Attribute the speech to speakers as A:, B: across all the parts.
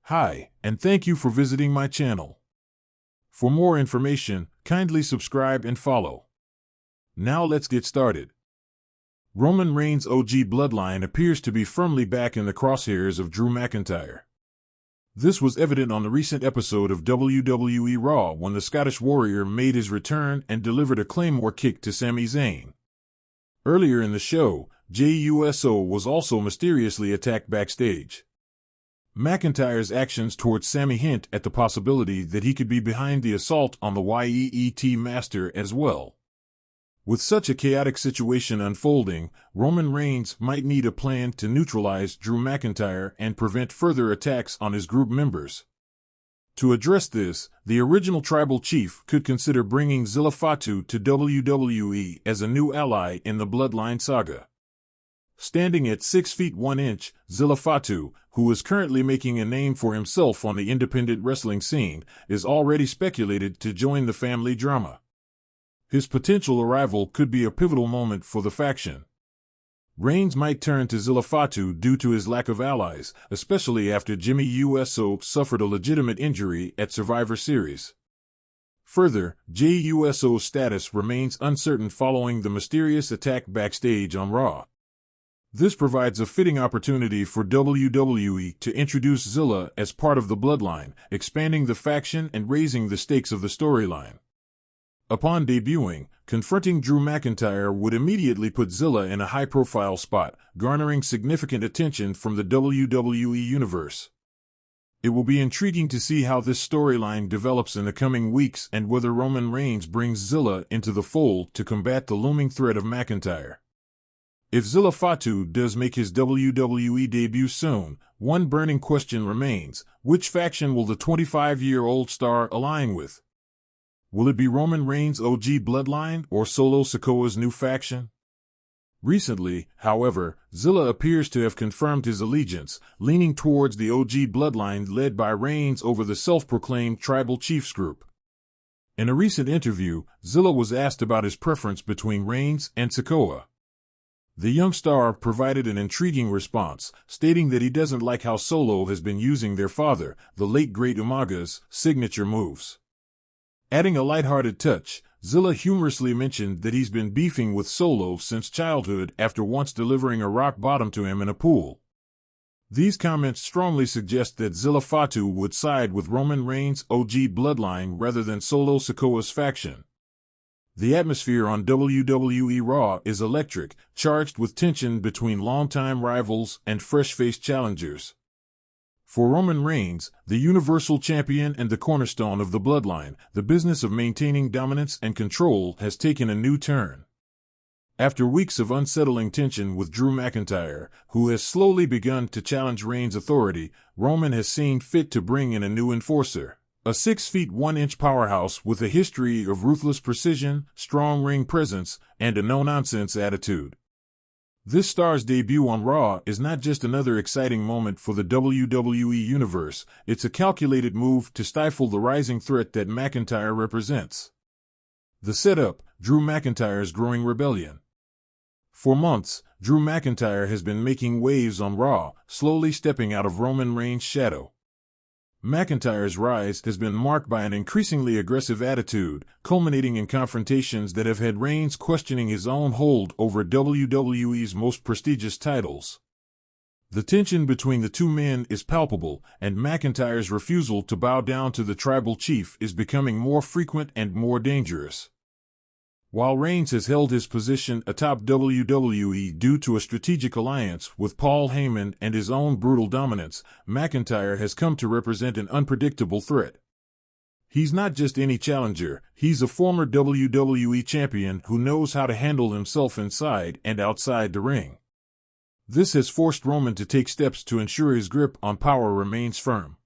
A: Hi, and thank you for visiting my channel. For more information, kindly subscribe and follow. Now let's get started. Roman Reigns' OG bloodline appears to be firmly back in the crosshairs of Drew McIntyre. This was evident on the recent episode of WWE Raw when the Scottish Warrior made his return and delivered a Claymore kick to Sami Zayn. Earlier in the show, Jey Uso was also mysteriously attacked backstage. McIntyre's actions towards Sami hint at the possibility that he could be behind the assault on the YEET Master as well. With such a chaotic situation unfolding, Roman Reigns might need a plan to neutralize Drew McIntyre and prevent further attacks on his group members. To address this, the original tribal chief could consider bringing Zilla Fatu to WWE as a new ally in the Bloodline saga. Standing at 6 feet 1 inch, Zilla Fatu, who is currently making a name for himself on the independent wrestling scene, is already speculated to join the family drama. His potential arrival could be a pivotal moment for the faction. Reigns might turn to Zilla Fatu due to his lack of allies, especially after Jimmy Uso suffered a legitimate injury at Survivor Series. Further, Jey Uso's status remains uncertain following the mysterious attack backstage on Raw. This provides a fitting opportunity for WWE to introduce Zilla as part of the bloodline, expanding the faction and raising the stakes of the storyline. Upon debuting, confronting Drew McIntyre would immediately put Zilla in a high-profile spot, garnering significant attention from the WWE Universe. It will be intriguing to see how this storyline develops in the coming weeks and whether Roman Reigns brings Zilla into the fold to combat the looming threat of McIntyre. If Zilla Fatu does make his WWE debut soon, one burning question remains: which faction will the 25-year-old star align with? Will it be Roman Reigns' OG bloodline or Solo Sikoa's new faction? Recently, however, Zilla appears to have confirmed his allegiance, leaning towards the OG bloodline led by Reigns over the self-proclaimed Tribal Chiefs group. In a recent interview, Zilla was asked about his preference between Reigns and Sikoa. The young star provided an intriguing response, stating that he doesn't like how Solo has been using their father, the late great Umaga's, signature moves. Adding a lighthearted touch, Zilla humorously mentioned that he's been beefing with Solo since childhood after once delivering a rock bottom to him in a pool. These comments strongly suggest that Zilla Fatu would side with Roman Reigns' OG bloodline rather than Solo Sikoa's faction. The atmosphere on WWE Raw is electric, charged with tension between longtime rivals and fresh-faced challengers. For Roman Reigns, the Universal Champion and the cornerstone of the bloodline, the business of maintaining dominance and control has taken a new turn. After weeks of unsettling tension with Drew McIntyre, who has slowly begun to challenge Reigns' authority, Roman has seen fit to bring in a new enforcer. A 6 feet 1 inch powerhouse with a history of ruthless precision, strong ring presence, and a no-nonsense attitude. This star's debut on Raw is not just another exciting moment for the WWE Universe, it's a calculated move to stifle the rising threat that McIntyre represents. The setup: Drew McIntyre's growing rebellion. For months, Drew McIntyre has been making waves on Raw, slowly stepping out of Roman Reigns' shadow. McIntyre's rise has been marked by an increasingly aggressive attitude, culminating in confrontations that have had Reigns questioning his own hold over WWE's most prestigious titles. The tension between the two men is palpable, and McIntyre's refusal to bow down to the tribal chief is becoming more frequent and more dangerous. While Reigns has held his position atop WWE due to a strategic alliance with Paul Heyman and his own brutal dominance, McIntyre has come to represent an unpredictable threat. He's not just any challenger, he's a former WWE champion who knows how to handle himself inside and outside the ring. This has forced Roman to take steps to ensure his grip on power remains firm.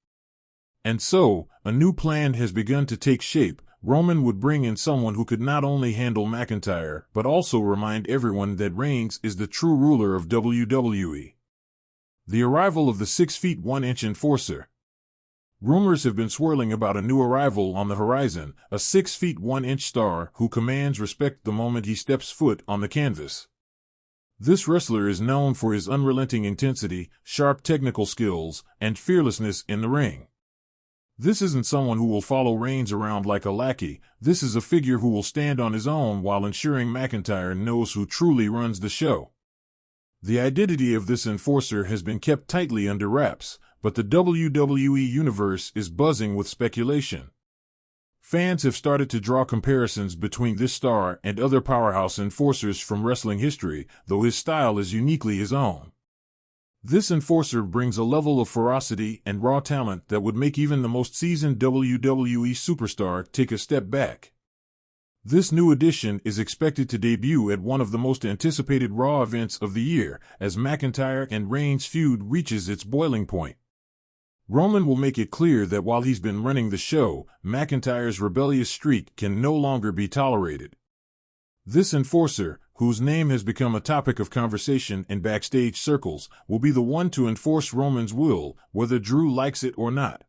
A: And so, a new plan has begun to take shape. Roman would bring in someone who could not only handle McIntyre, but also remind everyone that Reigns is the true ruler of WWE. The arrival of the 6 feet 1 inch enforcer. Rumors have been swirling about a new arrival on the horizon, a 6 feet 1 inch star who commands respect the moment he steps foot on the canvas. This wrestler is known for his unrelenting intensity, sharp technical skills, and fearlessness in the ring. This isn't someone who will follow Reigns around like a lackey. This is a figure who will stand on his own while ensuring McIntyre knows who truly runs the show. The identity of this enforcer has been kept tightly under wraps, but the WWE universe is buzzing with speculation. Fans have started to draw comparisons between this star and other powerhouse enforcers from wrestling history, though his style is uniquely his own. This enforcer brings a level of ferocity and raw talent that would make even the most seasoned WWE superstar take a step back. This new addition is expected to debut at one of the most anticipated Raw events of the year, as McIntyre and Reigns' feud reaches its boiling point. Roman will make it clear that while he's been running the show, McIntyre's rebellious streak can no longer be tolerated. This enforcer, whose name has become a topic of conversation in backstage circles, will be the one to enforce Roman's will, whether Drew likes it or not.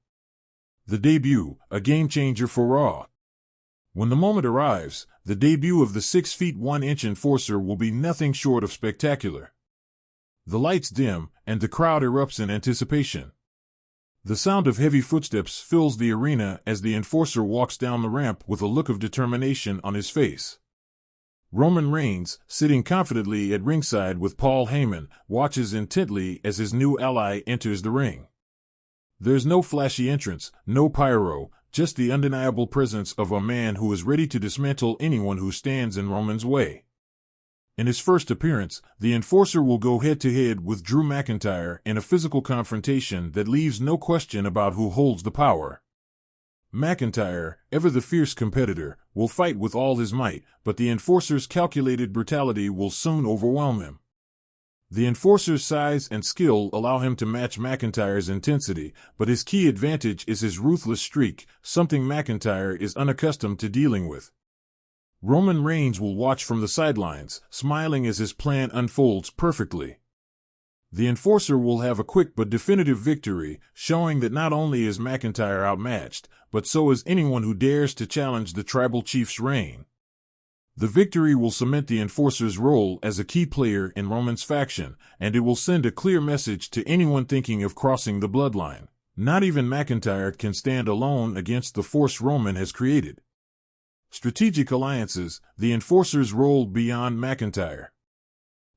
A: The debut, a game-changer for Raw. When the moment arrives, the debut of the 6 feet 1 inch enforcer will be nothing short of spectacular. The lights dim, and the crowd erupts in anticipation. The sound of heavy footsteps fills the arena as the enforcer walks down the ramp with a look of determination on his face. Roman Reigns, sitting confidently at ringside with Paul Heyman, watches intently as his new ally enters the ring. There's no flashy entrance, no pyro, just the undeniable presence of a man who is ready to dismantle anyone who stands in Roman's way. In his first appearance, the enforcer will go head-to-head with Drew McIntyre in a physical confrontation that leaves no question about who holds the power. McIntyre, ever the fierce competitor, will fight with all his might, but the enforcer's calculated brutality will soon overwhelm him. The enforcer's size and skill allow him to match McIntyre's intensity, but his key advantage is his ruthless streak, something McIntyre is unaccustomed to dealing with. Roman Reigns will watch from the sidelines, smiling as his plan unfolds perfectly. The enforcer will have a quick but definitive victory, showing that not only is McIntyre outmatched, but so is anyone who dares to challenge the Tribal Chief's reign. The victory will cement the enforcer's role as a key player in Roman's faction, and it will send a clear message to anyone thinking of crossing the bloodline. Not even McIntyre can stand alone against the force Roman has created. Strategic alliances, the enforcer's role beyond McIntyre.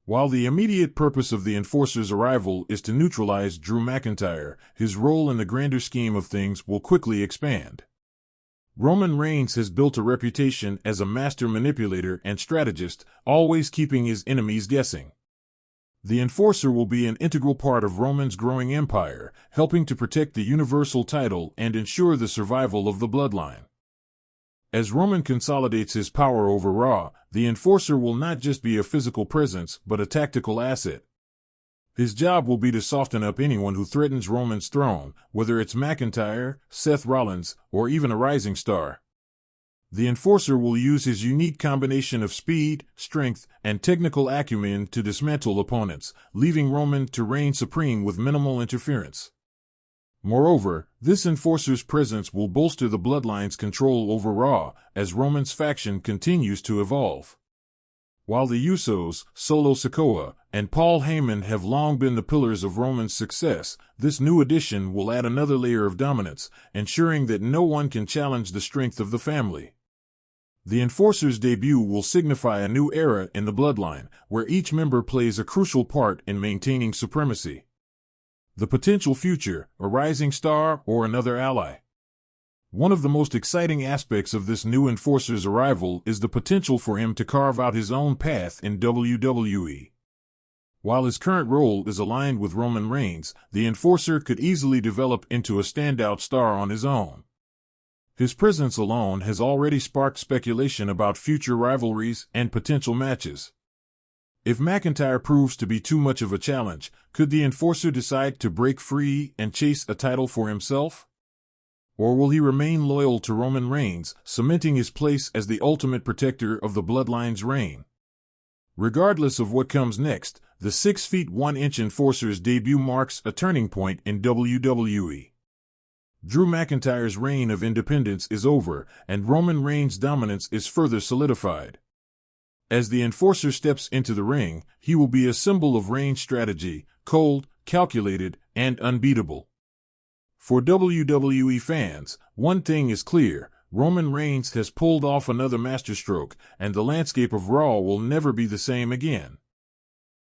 A: While the immediate purpose of the enforcer's arrival is to neutralize Drew McIntyre, his role in the grander scheme of things will quickly expand. Roman Reigns has built a reputation as a master manipulator and strategist, always keeping his enemies guessing. The enforcer will be an integral part of Roman's growing empire, helping to protect the Universal title and ensure the survival of the bloodline. As Roman consolidates his power over Raw, the enforcer will not just be a physical presence but a tactical asset. His job will be to soften up anyone who threatens Roman's throne, whether it's McIntyre, Seth Rollins, or even a rising star. The enforcer will use his unique combination of speed, strength, and technical acumen to dismantle opponents, leaving Roman to reign supreme with minimal interference. Moreover, this enforcer's presence will bolster the bloodline's control over Raw as Roman's faction continues to evolve. While the Usos, Solo Sikoa, and Paul Heyman have long been the pillars of Roman's success, this new addition will add another layer of dominance, ensuring that no one can challenge the strength of the family. The enforcer's debut will signify a new era in the bloodline, where each member plays a crucial part in maintaining supremacy. The potential future, a rising star or another ally. One of the most exciting aspects of this new enforcer's arrival is the potential for him to carve out his own path in WWE. While his current role is aligned with Roman Reigns, the enforcer could easily develop into a standout star on his own. His presence alone has already sparked speculation about future rivalries and potential matches. If McIntyre proves to be too much of a challenge, could the enforcer decide to break free and chase a title for himself? Or will he remain loyal to Roman Reigns, cementing his place as the ultimate protector of the bloodline's reign? Regardless of what comes next, the 6 feet 1 inch enforcer's debut marks a turning point in WWE. Drew McIntyre's reign of independence is over, and Roman Reigns' dominance is further solidified. As the enforcer steps into the ring, he will be a symbol of Reigns' strategy, cold, calculated, and unbeatable. For WWE fans, one thing is clear: Roman Reigns has pulled off another masterstroke, and the landscape of Raw will never be the same again.